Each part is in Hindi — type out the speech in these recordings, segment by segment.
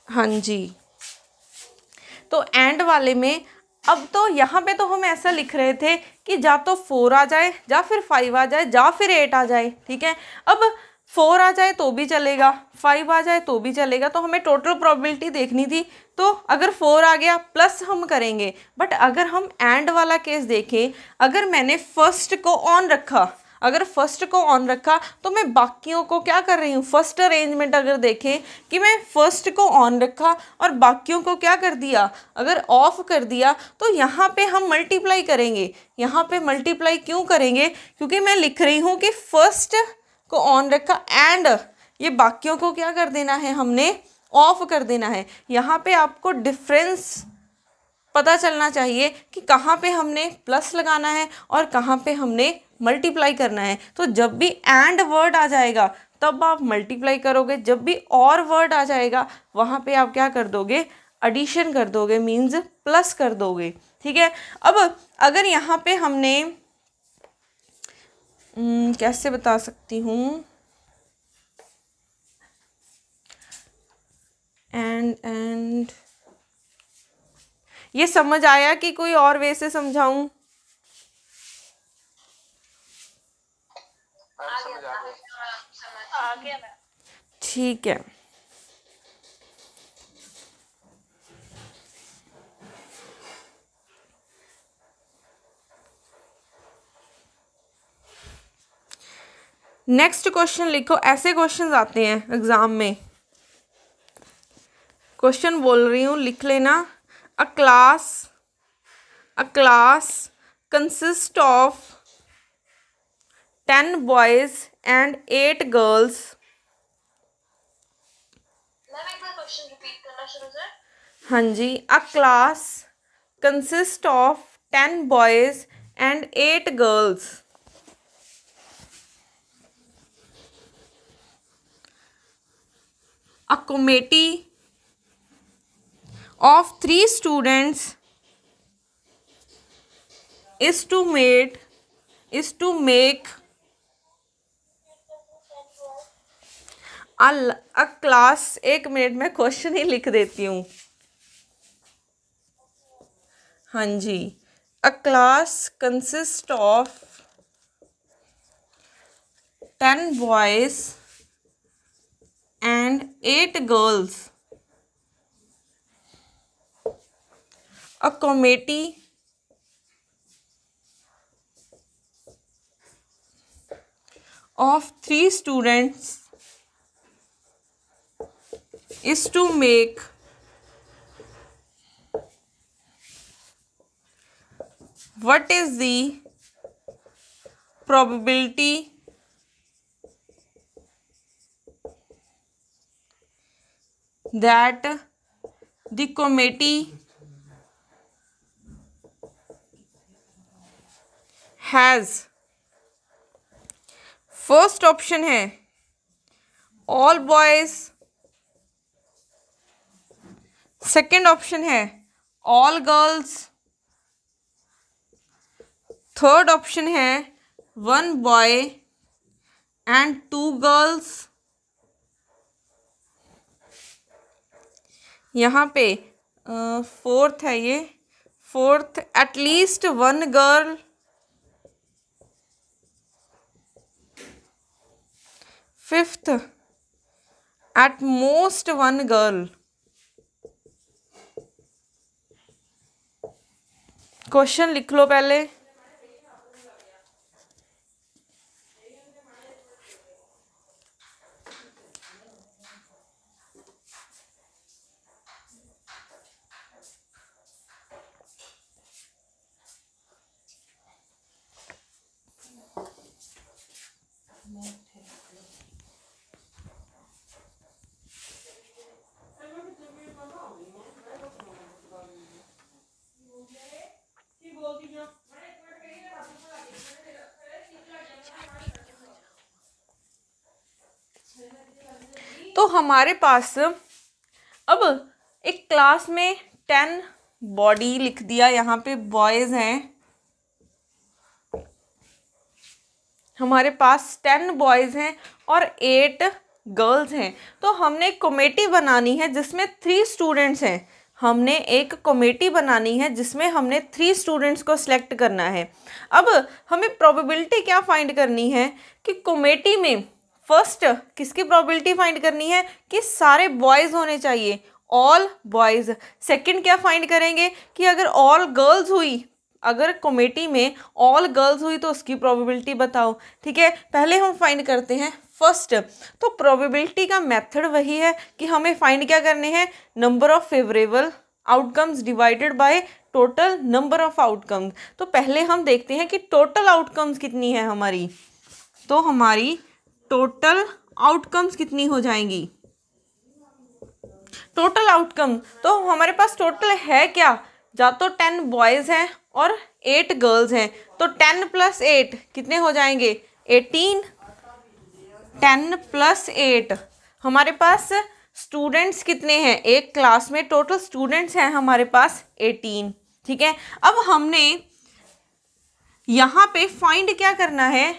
हाँ जी, तो एंड वाले में अब तो यहाँ पे तो हम ऐसा लिख रहे थे कि जा तो 4 आ जाए, या फिर 5 आ जाए, या फिर 8 आ जाए, ठीक है। अब 4 आ जाए तो भी चलेगा, 5 आ जाए तो भी चलेगा, तो हमें टोटल प्रोबेबिलिटी देखनी थी। तो अगर 4 आ गया प्लस हम करेंगे, बट अगर हम एंड वाला केस देखें, अगर मैंने फर्स्ट को ऑन रखा, अगर फर्स्ट को ऑन रखा तो मैं बाकियों को क्या कर रही हूँ, फर्स्ट अरेंजमेंट अगर देखें कि मैं फर्स्ट को ऑन रखा और बाकियों को क्या कर दिया, अगर ऑफ कर दिया, तो यहाँ पे हम मल्टीप्लाई करेंगे। यहाँ पे मल्टीप्लाई क्यों करेंगे, क्योंकि मैं लिख रही हूँ कि फर्स्ट को ऑन रखा एंड ये बाकियों को क्या कर देना है, हमने ऑफ कर देना है। यहाँ पे आपको डिफरेंस पता चलना चाहिए कि कहाँ पे हमने प्लस लगाना है और कहाँ पे हमने मल्टीप्लाई करना है। तो जब भी एंड वर्ड आ जाएगा तब आप मल्टीप्लाई करोगे, जब भी और वर्ड आ जाएगा वहाँ पे आप क्या कर दोगे, एडिशन कर दोगे, मीन्स प्लस कर दोगे, ठीक है। अब अगर यहाँ पे हमने कैसे बता सकती हूँ, एंड ये समझ आया कि कोई और वे से समझाऊं? ठीक है, नेक्स्ट क्वेश्चन लिखो। ऐसे क्वेश्चन आते हैं एग्जाम में, क्वेश्चन बोल रही हूँ, लिख लेना। A class consist of 10 boys and 8 girls. हाँ जी, a class consist of 10 boys and 8 girls. A committee of 3 students is to make a class। 1 minute में क्वेश्चन ही लिख देती हूँ। हाँ जी, a class consist of 10 boys and 8 girls। A committee of 3 students is to make what is the probability that the committee has। First option है ऑल बॉयज, सेकंड ऑप्शन है ऑल गर्ल्स, थर्ड ऑप्शन है 1 बॉय एंड 2 गर्ल्स। यहाँ पे फोर्थ है, ये fourth at least 1 girl, fifth at most 1 girl. Question लिख लो पहले। तो हमारे पास अब एक क्लास में 10 बॉडी लिख दिया, यहाँ पे बॉयज हैं, हमारे पास 10 बॉयज हैं और 8 गर्ल्स हैं। तो हमने एक कमेटी बनानी है जिसमें 3 स्टूडेंट्स हैं। हमने एक कमेटी बनानी है जिसमें हमने 3 स्टूडेंट्स को सिलेक्ट करना है। अब हमें प्रोबेबिलिटी क्या फाइंड करनी है कि कमेटी में फर्स्ट किसकी प्रोबेबिलिटी फाइंड करनी है कि सारे बॉयज़ होने चाहिए, ऑल बॉयज़। सेकंड क्या फाइंड करेंगे कि अगर ऑल गर्ल्स हुई, अगर कमेटी में ऑल गर्ल्स हुई तो उसकी प्रोबेबिलिटी बताओ। ठीक है, पहले हम फाइंड करते हैं फर्स्ट। तो प्रोबेबिलिटी का मेथड वही है कि हमें फाइंड क्या करने हैं, number of favourable outcomes divided by total number of outcomes. तो पहले हम देखते हैं कि टोटल आउटकम्स कितनी है हमारी। तो हमारी टोटल आउटकम्स कितनी हो जाएंगी, टोटल आउटकम तो हमारे पास टोटल है क्या, या तो 10 बॉयज़ हैं और 8 गर्ल्स हैं। तो 10 + 8 कितने हो जाएंगे, 18। 10 + 8 हमारे पास स्टूडेंट्स कितने हैं, एक क्लास में टोटल स्टूडेंट्स हैं हमारे पास 18। ठीक है, अब हमने यहाँ पे फाइंड क्या करना है,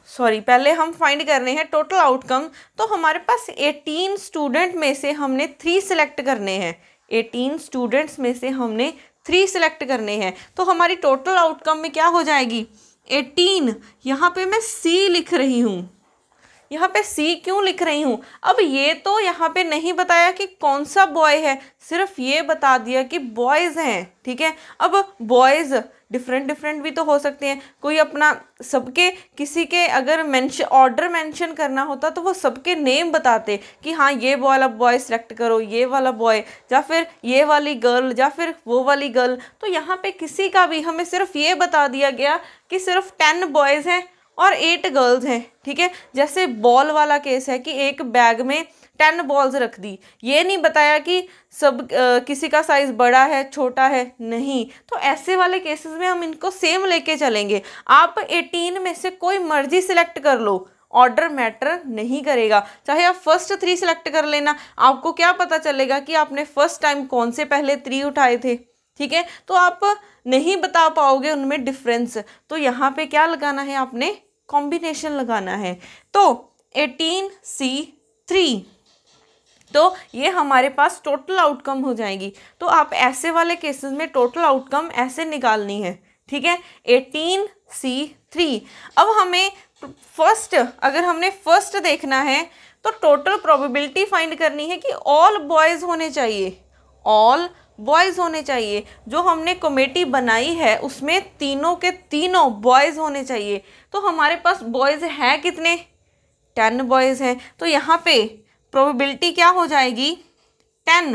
पहले हम फाइंड कर रहे हैं टोटल आउटकम। तो हमारे पास 18 स्टूडेंट में से हमने 3 सिलेक्ट करने हैं। 18 स्टूडेंट्स में से हमने 3 सिलेक्ट करने हैं। तो हमारी टोटल आउटकम में क्या हो जाएगी, 18। यहाँ पे मैं C लिख रही हूँ। यहाँ पे C क्यों लिख रही हूँ, अब ये तो यहाँ पे नहीं बताया कि कौन सा बॉय है, सिर्फ ये बता दिया कि बॉयज़ हैं। ठीक है, अब बॉयज़ डिफरेंट भी तो हो सकते हैं, कोई अपना सबके किसी के अगर ऑर्डर मेंशन करना होता तो वो सबके नेम बताते कि हाँ ये वाला बॉय सेलेक्ट करो, ये वाला बॉय, या फिर ये वाली गर्ल, या फिर वो वाली गर्ल। तो यहाँ पे किसी का भी हमें सिर्फ ये बता दिया गया कि सिर्फ 10 बॉयज़ हैं और 8 गर्ल्स हैं। ठीक है, जैसे बॉल वाला केस है कि एक बैग में 10 बॉल्स रख दी, ये नहीं बताया कि सब किसी का साइज़ बड़ा है छोटा है, नहीं। तो ऐसे वाले केसेस में हम इनको सेम लेके चलेंगे। आप 18 में से कोई मर्जी सिलेक्ट कर लो, ऑर्डर मैटर नहीं करेगा, चाहे आप फर्स्ट 3 सिलेक्ट कर लेना, आपको क्या पता चलेगा कि आपने फर्स्ट टाइम कौन से पहले 3 उठाए थे। ठीक है, तो आप नहीं बता पाओगे उनमें डिफरेंस। तो यहाँ पे क्या लगाना है, आपने कॉम्बिनेशन लगाना है। तो 18C3, तो ये हमारे पास टोटल आउटकम हो जाएगी। तो आप ऐसे वाले केसेस में टोटल आउटकम ऐसे निकालनी है। ठीक है, 18C3। अब हमें फर्स्ट, अगर हमने फर्स्ट देखना है तो टोटल प्रोबेबिलिटी फाइंड करनी है कि ऑल बॉयज़ होने चाहिए, ऑल बॉयज़ होने चाहिए। जो हमने कमेटी बनाई है उसमें तीनों के तीनों बॉयज़ होने चाहिए। तो हमारे पास बॉयज़ हैं कितने, 10 बॉयज़ हैं। तो यहाँ पे प्रोबेबिलिटी क्या हो जाएगी, 10।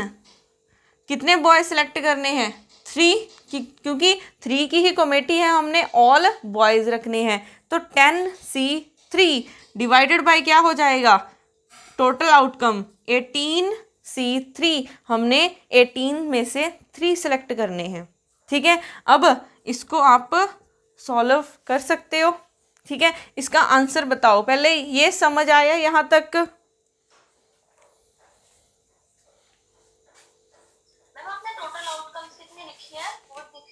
कितने बॉयज़ सेलेक्ट करने हैं, 3, क्योंकि 3 की ही कमेटी है, हमने ऑल बॉयज़ रखने हैं। तो 10C3 डिवाइडेड बाय क्या हो जाएगा, टोटल आउटकम 18C3। हमने 18 में से 3 सेलेक्ट करने हैं। ठीक है, अब इसको आप सॉल्व कर सकते हो। ठीक है, इसका आंसर बताओ, पहले ये समझ आया यहाँ तक।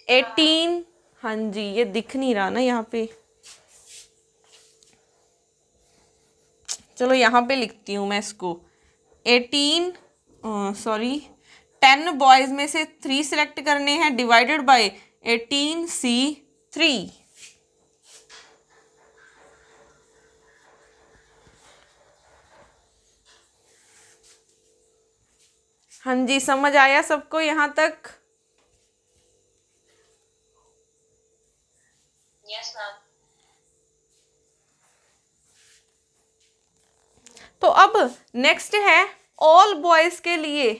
18, हाँ जी, ये दिख नहीं रहा ना यहाँ पे, चलो यहाँ पे लिखती हूँ मैं इसको। 10 बॉयज़ में से 3 सिलेक्ट करने हैं डिवाइडेड बाय 18C3। हाँ जी, समझ आया सबको यहाँ तक? Yes ma'am. तो अब नेक्स्ट है ऑल बॉयज़ के लिए,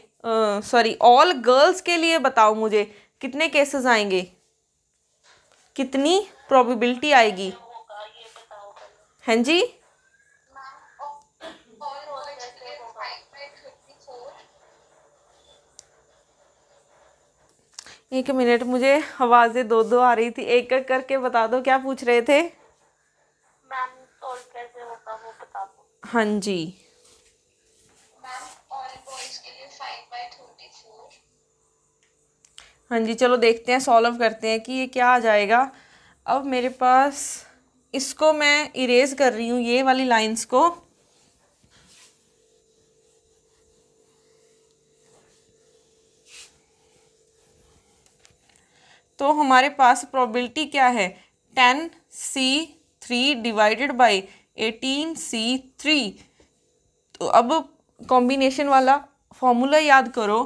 ऑल गर्ल्स के लिए बताओ मुझे कितने केसेस आएंगे, कितनी प्रोबेबिलिटी आएगी। हाँ जी, एक मिनट, मुझे आवाज़ें दो आ रही थी, एक एक करके बता दो, क्या पूछ रहे थे। मैम सॉल्व कैसे होगा वो बता दो। हाँ जी, मैम ऑल बॉयज के लिए 5/34। हाँ जी, चलो देखते हैं, सॉल्व करते हैं कि ये क्या आ जाएगा। अब मेरे पास, इसको मैं इरेज कर रही हूँ, ये वाली लाइंस को। तो हमारे पास प्रोबेबिलिटी क्या है, 10C3 डिवाइडेड बाई 18C3। तो अब कॉम्बिनेशन वाला फॉर्मूला याद करो,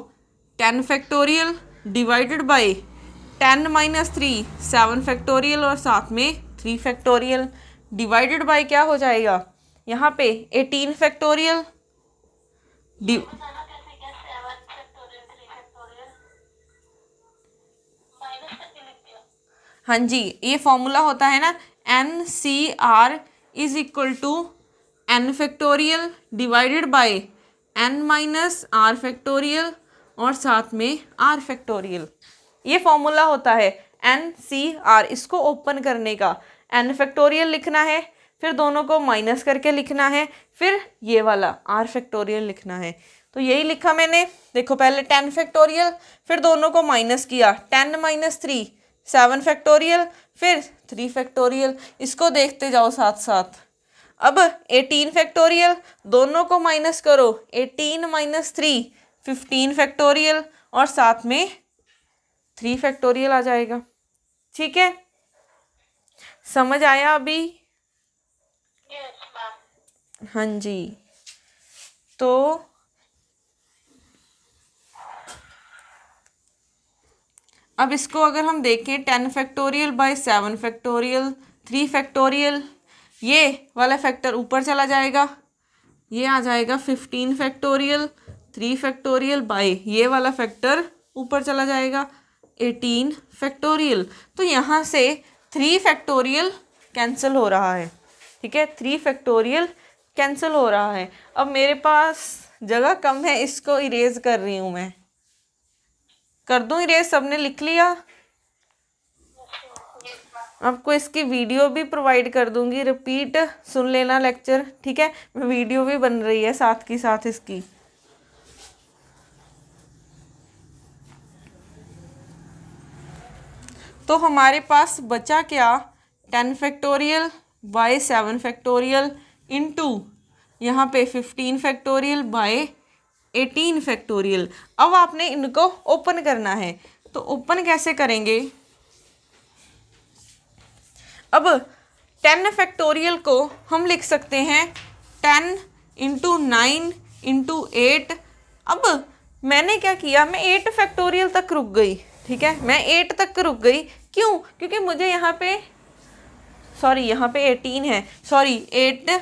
10 factorial divided by 10 minus 3 7 factorial और साथ में 3 फैक्टोरियल डिवाइडेड बाई क्या हो जाएगा यहाँ पे 18 फैक्टोरियल बताना कैसे, क्या 7 फैक्टोरियल 3 फैक्टोरियल माइनस करके लिख दिया। हाँ जी, ये फॉर्मूला होता है ना, NCR is equal to n factorial divided by n minus r factorial और साथ में r फैक्टोरियल। ये फॉर्मूला होता है NCR। इसको ओपन करने का n फैक्टोरियल लिखना है, फिर दोनों को माइनस करके लिखना है, फिर ये वाला r फैक्टोरियल लिखना है। तो यही लिखा मैंने, देखो पहले 10 फैक्टोरियल, फिर दोनों को माइनस किया, 10 माइनस 3 7 फैक्टोरियल, फिर 3 फैक्टोरियल। इसको देखते जाओ साथ साथ। अब 18 फैक्टोरियल, दोनों को माइनस करो, 18 माइनस 3 15 फैक्टोरियल और साथ में 3 फैक्टोरियल आ जाएगा। ठीक है, समझ आया अभी? Yes ma'am. हाँ जी। तो अब इसको अगर हम देखें, 10 फैक्टोरियल बाय 7 फैक्टोरियल 3 फैक्टोरियल, ये वाला फैक्टर ऊपर चला जाएगा, ये आ जाएगा 15 फैक्टोरियल 3 फैक्टोरियल बाय ये वाला फैक्टर ऊपर चला जाएगा 18 फैक्टोरियल। तो यहाँ से 3 फैक्टोरियल कैंसिल हो रहा है। ठीक है, 3 फैक्टोरियल कैंसिल हो रहा है। अब मेरे पास जगह कम है, इसको इरेज कर रही हूँ मैं। कर दूँ इरेज? सबने लिख लिया? आपको इसकी वीडियो भी प्रोवाइड कर दूंगी, रिपीट सुन लेना लेक्चर। ठीक है, वीडियो भी बन रही है साथ की साथ इसकी। तो हमारे पास बचा क्या, 10 फैक्टोरियल बाय 7 फैक्टोरियल इंटू यहाँ पे 15 फैक्टोरियल बाय 18 फैक्टोरियल। अब आपने इनको ओपन करना है, तो ओपन कैसे करेंगे? अब 10 फैक्टोरियल को हम लिख सकते हैं 10 इंटू 9 इंटू 8। अब मैंने क्या किया, मैं 8 फैक्टोरियल तक रुक गई। ठीक है, मैं 8 तक रुक गई। क्यों? क्योंकि मुझे यहाँ पे यहाँ पे 18 है, 8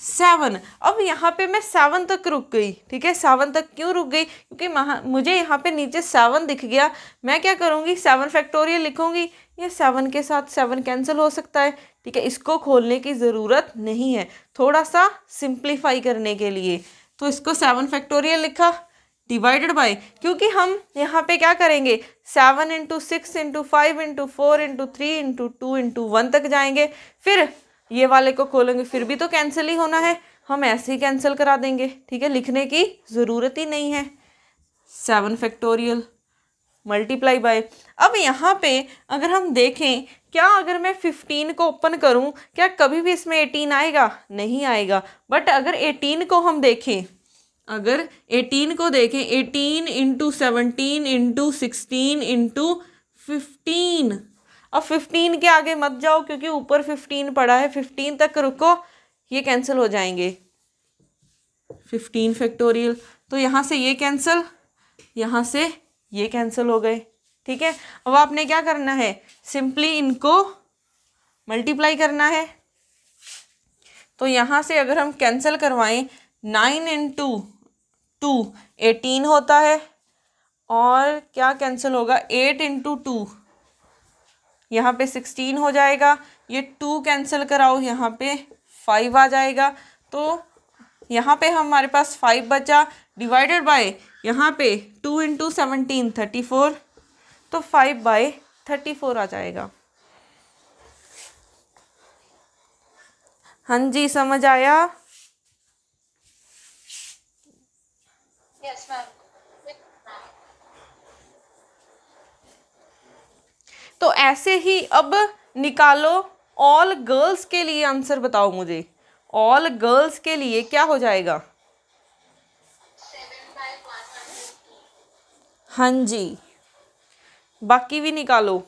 7। अब यहाँ पे मैं 7 तक रुक गई। ठीक है, 7 तक क्यों रुक गई? क्योंकि मुझे यहाँ पे नीचे 7 दिख गया। मैं क्या करूँगी, 7 फैक्टोरियल लिखूँगी, ये 7 के साथ 7 कैंसिल हो सकता है। ठीक है, इसको खोलने की ज़रूरत नहीं है, थोड़ा सा सिंप्लीफाई करने के लिए। तो इसको 7 फैक्टोरियल लिखा डिवाइडेड बाय, क्योंकि हम यहाँ पे क्या करेंगे, 7 into 6 into 5 into 4 into 3 into 2 into 1 तक जाएंगे, फिर ये वाले को खोलेंगे, फिर भी तो कैंसिल ही होना है, हम ऐसे ही कैंसिल करा देंगे। ठीक है, लिखने की ज़रूरत ही नहीं है। 7 फैक्टोरियल मल्टीप्लाई बाय। अब यहाँ पे अगर हम देखें, क्या अगर मैं 15 को ओपन करूँ, क्या कभी भी इसमें 18 आएगा? नहीं आएगा। बट अगर 18 को हम देखें, अगर 18 को देखें, 18 इंटू 17 इंटू 16 इंटू 15। अब 15 के आगे मत जाओ, क्योंकि ऊपर 15 पड़ा है, 15 तक रुको, ये कैंसिल हो जाएंगे। 15 फैक्टोरियल, तो यहाँ से ये कैंसिल, यहाँ से ये कैंसिल हो गए। ठीक है, अब आपने क्या करना है, सिंपली इनको मल्टीप्लाई करना है। तो यहाँ से अगर हम कैंसिल करवाएं, 9 इंटू 2 18 होता है, और क्या कैंसिल होगा, 8 इंटू 2 यहाँ पे 16 हो जाएगा। ये 2 कैंसिल कराओ, यहाँ पे 5 आ जाएगा। तो यहाँ पे हमारे पास 5 बचा, डिवाइडेड बाय यहाँ पे 2 इंटू 17 34, तो 5/34 आ जाएगा। हाँ जी, समझ आया? Yes ma'am. तो ऐसे ही अब निकालो ऑल गर्ल्स के लिए आंसर बताओ मुझे। ऑल गर्ल्स के लिए क्या हो जाएगा? 7/150। हाँ जी, बाकी भी निकालो।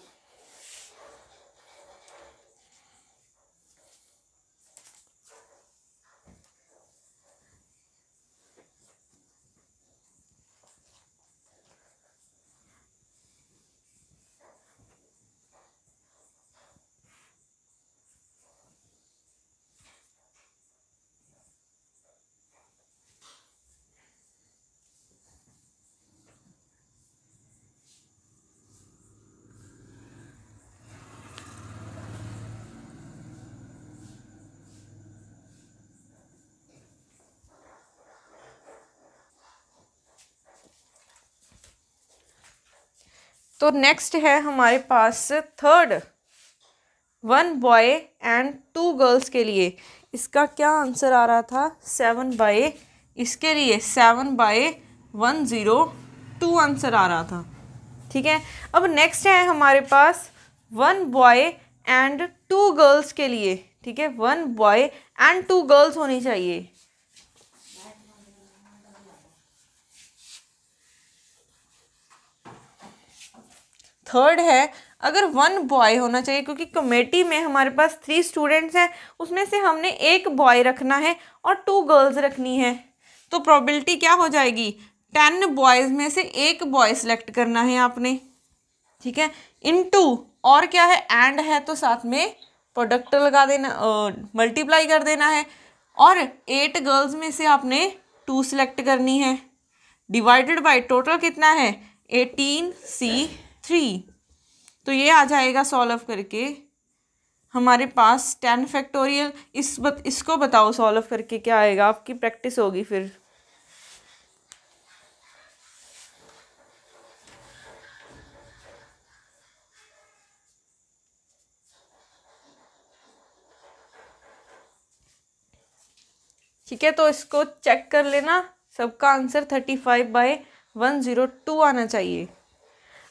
तो नेक्स्ट है हमारे पास थर्ड, 1 बॉय एंड 2 गर्ल्स के लिए। इसका क्या आंसर आ रहा था? 7 बाय, इसके लिए 7/102 आंसर आ रहा था। ठीक है, अब नेक्स्ट है हमारे पास 1 बॉय एंड 2 गर्ल्स के लिए। ठीक है, 1 बॉय एंड 2 गर्ल्स होनी चाहिए। थर्ड है, अगर 1 बॉय होना चाहिए, क्योंकि कमेटी में हमारे पास 3 स्टूडेंट्स हैं, उसमें से हमने 1 बॉय रखना है और 2 गर्ल्स रखनी है। तो प्रोबेबिलिटी क्या हो जाएगी? 10 बॉयज़ में से 1 बॉय सेलेक्ट करना है आपने। ठीक है, इनटू, और क्या है, एंड है तो साथ में प्रोडक्ट लगा देना, मल्टीप्लाई कर देना है। और 8 गर्ल्स में से आपने 2 सेलेक्ट करनी है, डिवाइडेड बाय टोटल कितना है? 18C3। तो ये आ जाएगा सॉल्व करके हमारे पास 10 फैक्टोरियल। इसको बताओ सॉल्व करके क्या आएगा, आपकी प्रैक्टिस होगी फिर। ठीक है, तो इसको चेक कर लेना, सबका आंसर 35/102 आना चाहिए।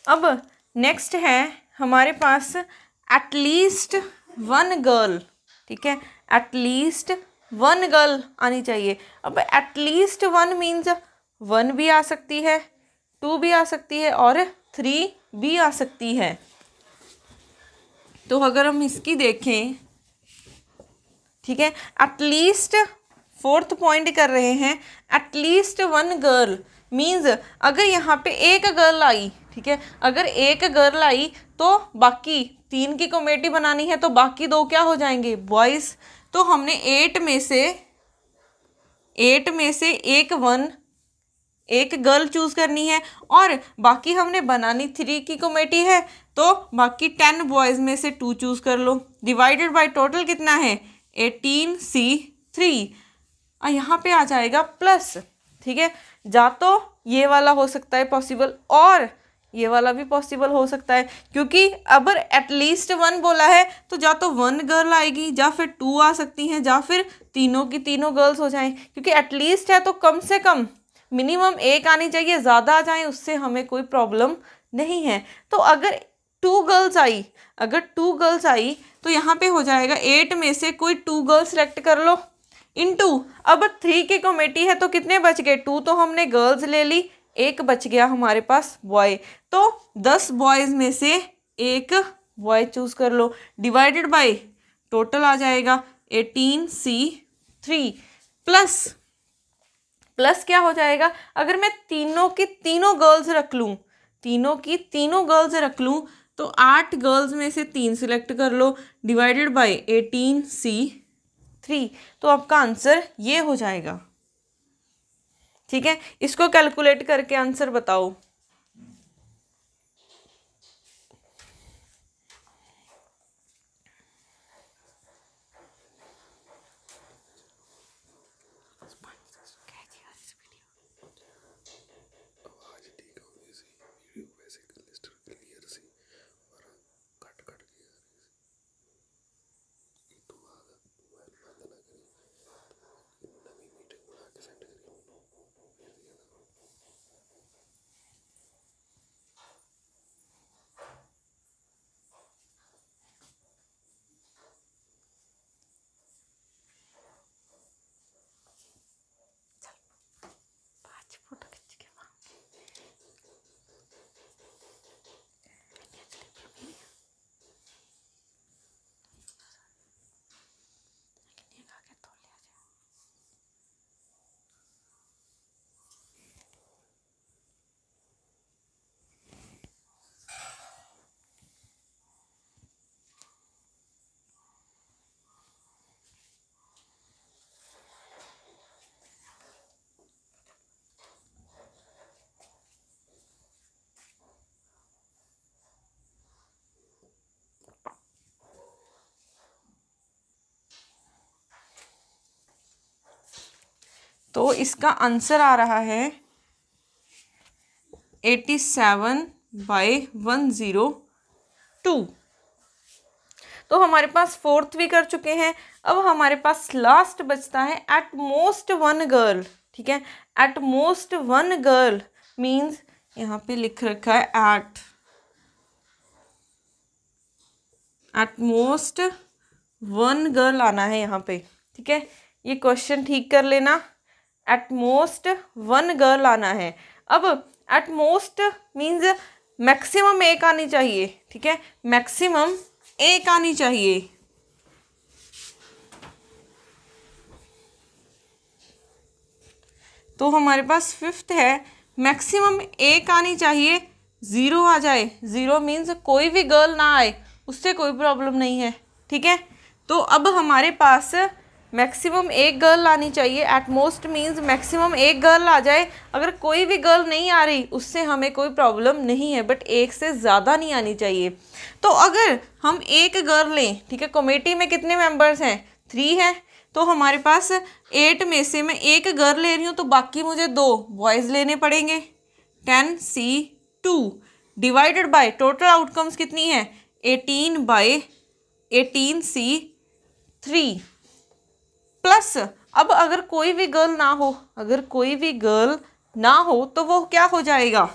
अब नेक्स्ट है हमारे पास एटलीस्ट 1 गर्ल। ठीक है, एटलीस्ट 1 गर्ल आनी चाहिए। अब एटलीस्ट 1 मीन्स 1 भी आ सकती है, 2 भी आ सकती है और 3 भी आ सकती है। तो अगर हम इसकी देखें, ठीक है, एटलीस्ट 4th पॉइंट कर रहे हैं, एटलीस्ट 1 गर्ल मीन्स अगर यहाँ पे 1 गर्ल आई, ठीक है, अगर 1 गर्ल आई तो बाकी 3 की कमेटी बनानी है, तो बाकी 2 क्या हो जाएंगे? बॉयज़। तो हमने 8 में से एक गर्ल चूज़ करनी है और बाकी हमने बनानी 3 की कमेटी है, तो बाकी 10 बॉयज़ में से 2 चूज़ कर लो, डिवाइडेड बाय टोटल कितना है? 18C3। यहाँ पे आ जाएगा प्लस। ठीक है, जा तो ये वाला हो सकता है पॉसिबल और ये वाला भी पॉसिबल हो सकता है, क्योंकि अब एटलीस्ट 1 बोला है तो जा तो 1 गर्ल आएगी, या फिर 2 आ सकती हैं, या फिर तीनों की तीनों गर्ल्स हो जाएं। क्योंकि एटलीस्ट है तो कम से कम मिनिमम 1 आनी चाहिए, ज़्यादा आ जाए उससे हमें कोई प्रॉब्लम नहीं है। तो अगर 2 गर्ल्स आई तो यहाँ पे हो जाएगा 8 में से कोई 2 गर्ल्स सेलेक्ट कर लो, इनटू अब 3 की कमेटी है तो कितने बच गए? 2 तो हमने गर्ल्स ले ली, 1 बच गया हमारे पास बॉय। तो 10 बॉयज़ में से 1 बॉय चूज़ कर लो, डिवाइडेड बाय टोटल आ जाएगा 18C3 प्लस क्या हो जाएगा? अगर मैं तीनों की तीनों गर्ल्स रख लूँ तो 8 गर्ल्स में से 3 सिलेक्ट कर लो, डिवाइडेड बाय 18C3। तो आपका आंसर ये हो जाएगा। ठीक है, इसको कैलकुलेट करके आंसर बताओ। तो इसका आंसर आ रहा है 87/102। तो हमारे पास फोर्थ भी कर चुके हैं। अब हमारे पास लास्ट बचता है एट मोस्ट वन गर्ल। ठीक है, at most one girl means यहाँ पे लिख रखा है एट मोस्ट वन गर्ल आना है यहाँ पे। ठीक है, ये क्वेश्चन ठीक कर लेना, एट मोस्ट वन गर्ल आना है। अब एट मोस्ट मीन्स मैक्सिमम एक आनी चाहिए। ठीक है, मैक्सिमम एक आनी चाहिए। तो हमारे पास फिफ्थ है, मैक्सिमम एक आनी चाहिए, ज़ीरो आ जाए। ज़ीरो मीन्स कोई भी गर्ल ना आए, उससे कोई प्रॉब्लम नहीं है। ठीक है, तो अब हमारे पास मैक्सिमम एक गर्ल आनी चाहिए। एट मोस्ट मीन्स मैक्सिमम एक गर्ल आ जाए। अगर कोई भी गर्ल नहीं आ रही उससे हमें कोई प्रॉब्लम नहीं है, बट एक से ज़्यादा नहीं आनी चाहिए। तो अगर हम एक गर्ल लें, ठीक है, कमेटी में कितने मेंबर्स हैं? 3 हैं। तो हमारे पास 8 में से मैं एक गर्ल ले रही हूँ, तो बाकी मुझे 2 बॉयज़ लेने पड़ेंगे। 10C2 divided by total outcomes कितनी है? 18/18C3 प्लस, अब अगर कोई भी गर्ल ना हो, अगर कोई भी गर्ल ना हो तो वो क्या हो जाएगा?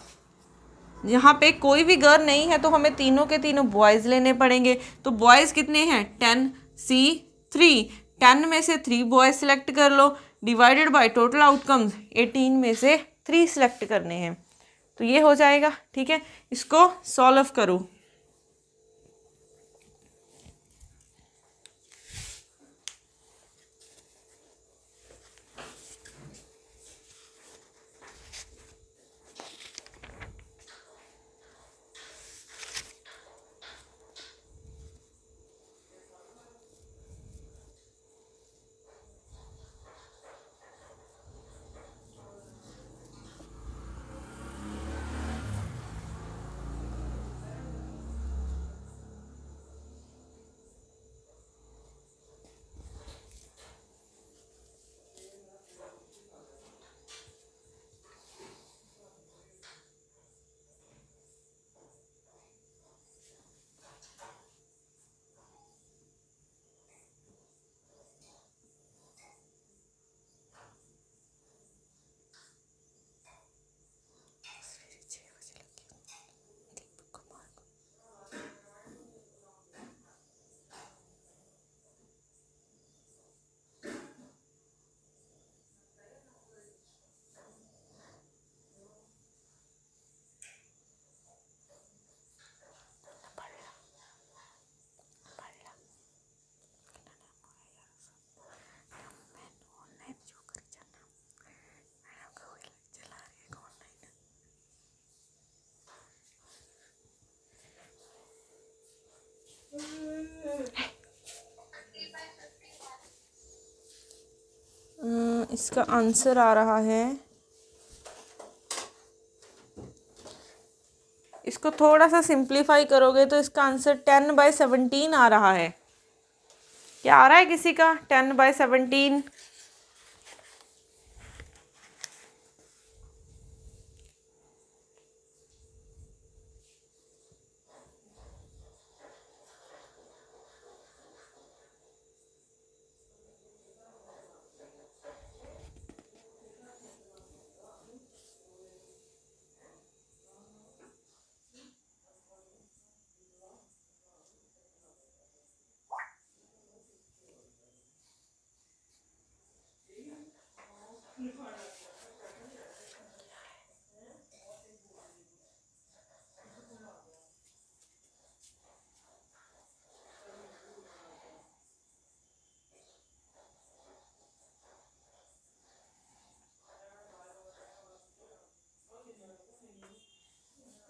यहाँ पे कोई भी गर्ल नहीं है तो हमें तीनों के तीनों बॉयज़ लेने पड़ेंगे। तो बॉयज़ कितने हैं? 10C3। 10 में से 3 बॉयज़ सेलेक्ट कर लो, डिवाइडेड बाय टोटल आउटकम्स 18 में से 3 सेलेक्ट करने हैं, तो ये हो जाएगा। ठीक है, इसको सॉल्व करो। इसका आंसर आ रहा है, इसको थोड़ा सा सिंप्लीफाई करोगे तो इसका आंसर 10/17 आ रहा है। क्या आ रहा है किसी का? 10/17।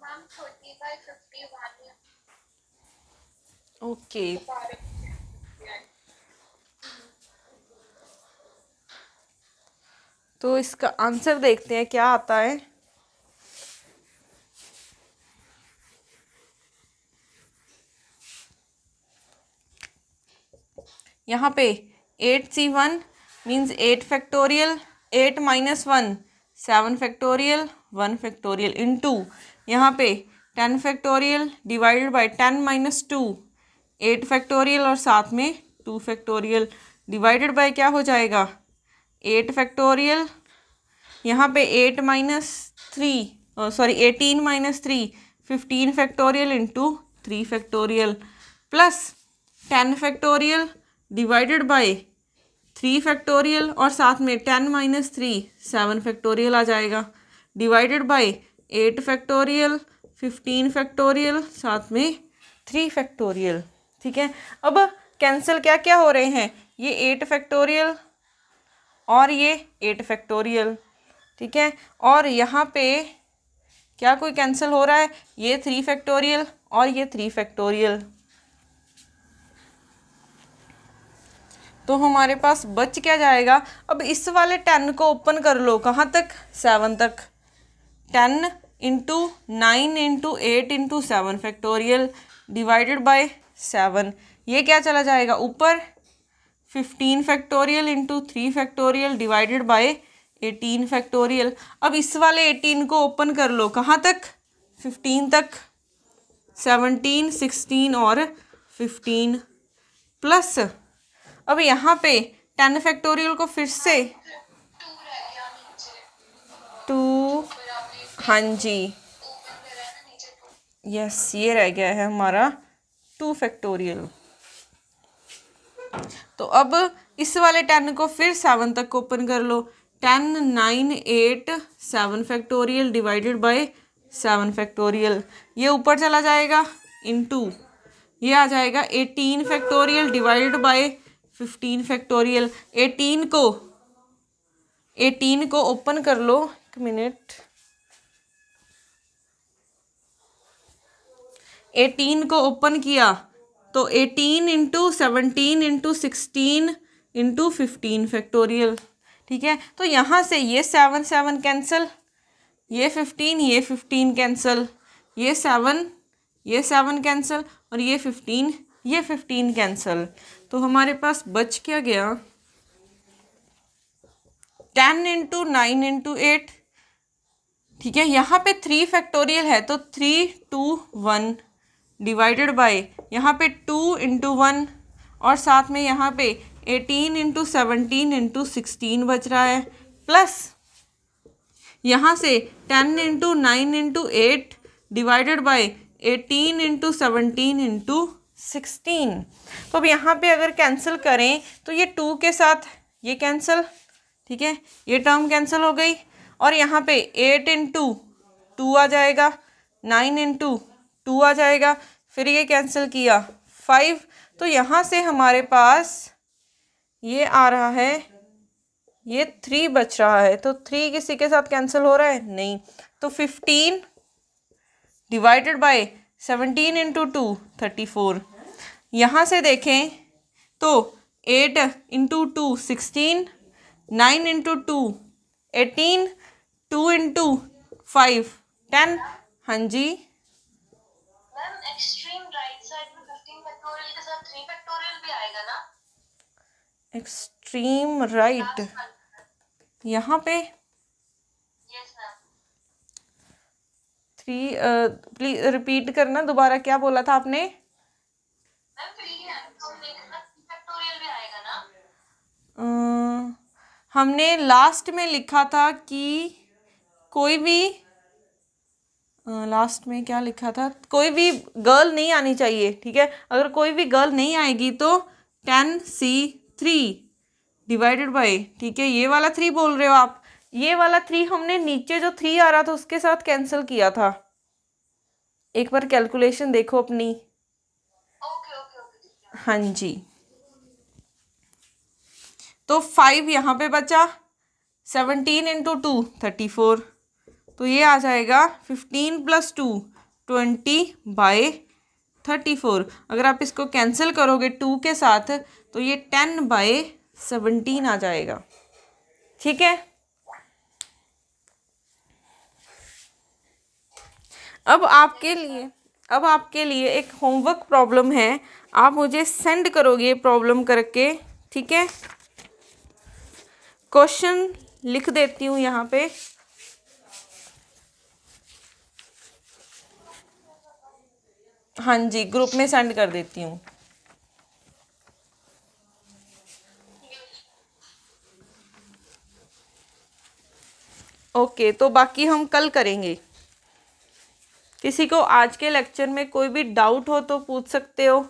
मैम 30/51 ओके, तो इसका आंसर देखते हैं क्या आता है। यहाँ पे 8C1 means 8 factorial 8 minus 1 7 factorial 1 factorial into यहाँ पे 10 factorial divided bye 10 minus 2 8 factorial और साथ में 2 फैक्टोरियल डिवाइडेड बाय क्या हो जाएगा 8 फैक्टोरियल, यहाँ पे 8 minus 3 sorry 18 minus 3 15 factorial into 3 factorial plus 10 factorial divided bye 3 factorial और साथ में 10 माइनस 3 7 फैक्टोरियल आ जाएगा डिवाइडेड बाय 8 फैक्टोरियल 15 फैक्टोरियल साथ में 3 फैक्टोरियल। ठीक है, अब कैंसिल क्या क्या हो रहे हैं, ये 8 फैक्टोरियल और ये 8 फैक्टोरियल। ठीक है, और यहाँ पे क्या कोई कैंसिल हो रहा है, ये 3 फैक्टोरियल और ये 3 फैक्टोरियल। तो हमारे पास बच क्या जाएगा, अब इस वाले 10 को ओपन कर लो, कहाँ तक 7 तक। 10 into 9 into 8 into 7 factorial divided bye 7, ये क्या चला जाएगा ऊपर 15 factorial into 3 factorial divided bye 18 factorial. अब इस वाले 18 को ओपन कर लो, कहाँ तक 15 तक, 17 16 और 15 प्लस अब यहाँ पे 10 फैक्टोरियल को फिर से 2, हाँ जी यस ये रह गया है हमारा 2 फैक्टोरियल। तो अब इस वाले 10 को फिर 7 तक ओपन कर लो, 10 9 8 7 फैक्टोरियल डिवाइडेड बाय 7 फैक्टोरियल, ये ऊपर चला जाएगा इंटू ये आ जाएगा 18 फैक्टोरियल डिवाइडेड बाय 15 फैक्टोरियल। 18 को ओपन कर लो, एक मिनट, 18 को ओपन किया तो 18 इंटू 17 इंटू 16 इंटू 15 फैक्टोरियल। ठीक है, तो यहाँ से ये 7 7 कैंसिल, ये 15 कैंसिल, ये 7 कैंसिल और ये 15 कैंसिल। तो हमारे पास बच क्या गया 10 इंटू 9 इंटू 8। ठीक है, यहाँ पे 3 फैक्टोरियल है तो 3 2 1 डिवाइडेड बाय यहाँ पे 2 इंटू 1 और साथ में यहाँ पे 18 इंटू 17 इंटू 16 बच रहा है प्लस यहाँ से 10 into 9 into 8 divided by 18 into 17 into 16। तो अब यहाँ पे अगर कैंसिल करें तो ये 2 के साथ ये कैंसिल, ठीक है ये टर्म कैंसिल हो गई और यहाँ पे 8 इंटू 2 आ जाएगा, 9 इंटू 2 आ जाएगा, फिर ये कैंसिल किया 5। तो यहाँ से हमारे पास ये आ रहा है, ये 3 बच रहा है। तो 3 किसी के साथ कैंसिल हो रहा है नहीं, तो 15 डिवाइडेड बाय 17 इंटू 2 34। यहाँ से देखें तो 8 इंटू 2 16, 9 इंटू 2 18, 2 इंटू 5 10। हाँ जी मैम एक्सट्रीम राइट साइड में 15 फैक्टोरियल के साथ 3 फैक्टोरियल भी आएगा ना? एक्सट्रीम राइट यहाँ पे यस मैम। 3 प्लीज रिपीट करना दोबारा, क्या बोला था आपने? मैम 3 के साथ 3 फैक्टोरियल भी आएगा ना? हमने लास्ट में लिखा था कि कोई भी लास्ट में क्या लिखा था, कोई भी गर्ल नहीं आनी चाहिए। ठीक है, अगर कोई भी गर्ल नहीं आएगी तो 10C3 डिवाइडेड बाय, ठीक है ये वाला 3 बोल रहे हो आप, ये वाला 3 हमने नीचे जो 3 आ रहा था उसके साथ कैंसिल किया था। एक बार कैलकुलेशन देखो अपनी। Okay okay okay. हाँ जी, तो 5 यहाँ पे बचा, 17 इंटू 2 34, तो ये आ जाएगा 15 + 2 20/34। अगर आप इसको कैंसिल करोगे 2 के साथ तो ये 10/17 आ जाएगा। ठीक है, अब आपके लिए एक होमवर्क प्रॉब्लम है, आप मुझे सेंड करोगे ये प्रॉब्लम करके। ठीक है, क्वेश्चन लिख देती हूँ यहाँ पे। हाँ जी, ग्रुप में सेंड कर देती हूँ। ओके, तो बाकी हम कल करेंगे। किसी को आज के लेक्चर में कोई भी डाउट हो तो पूछ सकते हो।